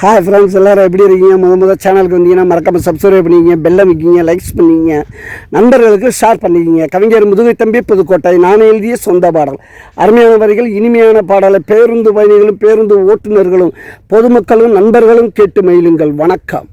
Hi friends, எல்லோரும் எப்படி இருக்கீங்க? முதல் சேனலுக்கு வந்தீங்கன்னா மறக்காமல் சப்ஸ்கிரைப் பண்ணிக்கிங்க, பெல்லை வைக்கிங்க, லைக்ஸ் பண்ணிக்கிங்க, நண்பர்களுக்கு ஷேர் பண்ணிக்கிங்க. கவிஞர் முதுகை தம்பி புதுக்கோட்டை. நான் எழுதிய சொந்த பாடல். அருமையான வரிகள், இனிமையான பாடலை பேருந்து பயணிகளும் பேருந்து ஓட்டுநர்களும் பொதுமக்களும் நண்பர்களும் கேட்டு மகிழுங்கள். வணக்கம்.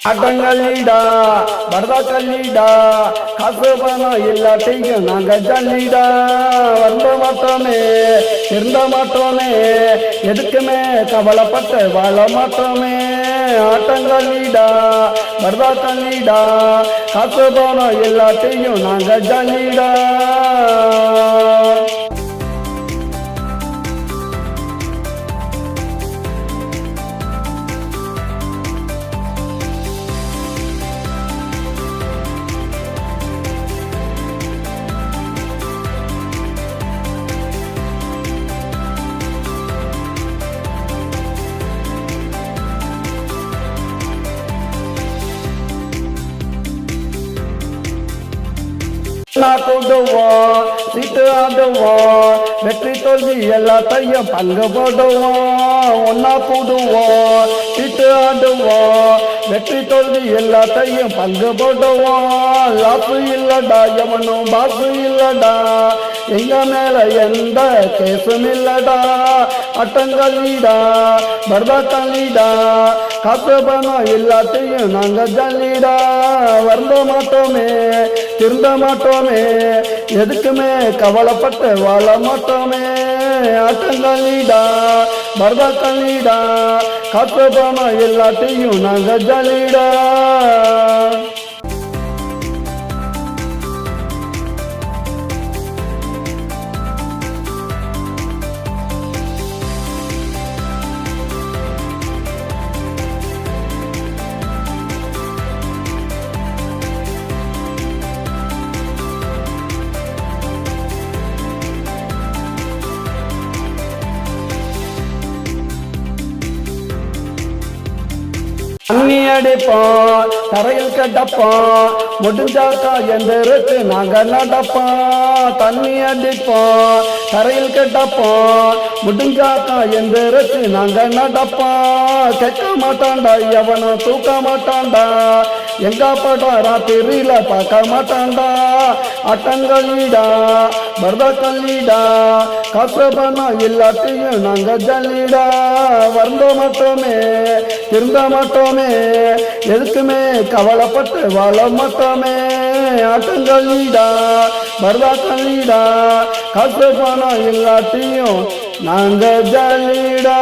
ஆட்டங்கள்டா பரதா கல்லிடா, காசு பணம் எல்லாத்தையும் நாங்க ஜல்லிடா. வந்த மாட்டோமே, இருந்த மாட்டோமே, எதுக்குமே கவலைப்பட்டு வாழ மாட்டோமே. ஆட்டங்கள்டா பரதா கல்லிடா, காசு பணம் எல்லாத்தையும் நாங்க ஜல்லிடா. கூடுவோம், சீட்டு ஆடுவோம், வெற்றி தோல்வி எல்லாத்தையும் பங்கு போடுவோம். ஒன்னா கூடுவோம், சீட்டு ஆடுவோம், வெற்றி தோல்வி எல்லாத்தையும் பங்கு போடுவோம். லாப்பு இல்லடா, எவனும் பாசு இல்லடா, எங்க மேல எந்த கேசும் இல்லடா. அட்டங்கள்டா பரதா கல்லிடா, காசு பணம் எல்லாத்தையும் நாங்க ஜல்லிடா. வருந்த மாட்டோமே, திருந்த மாட்டோமே, எதுக்குமே கவலைப்பட்டு வாழ மாட்டோமே. ஆட்டங்கள்டா பரதா கல்லிடா, காசு பணம் எல்லாத்தையும் நாங்க ஜல்லிடா. தண்ணி அடிப்போம், தரையில் கட்டப்போம், முடிஞ்சாக்கா எந்திருக்கு நாங்க நடப்போம். தண்ணி அடிப்போம், தரையில் கட்டப்போம், முடிஞ்சாக்கா எந்திருக்கு நாங்க நடப்போம். கேட்க மாட்டான்டா, எவனும் தூக்க மாட்டான்டா, எங்க படம் ராத்திரியில பார்க்க மாட்டான்டா. அட்டங்கள்டா பரதா கல்லிடா, காசு பணம் எல்லாத்தையும் நாங்க ஜல்லிடா. வருந்த மாட்டோமே, திருந்த மாட்டோமே, எதுக்குமே கவலைப்பட்டு வாழ மாட்டோமே. ஆட்டங்கள்டா பரதா கல்லிடா, காசு பணம் எல்லாத்தையும் நாங்க ஜல்லிடா.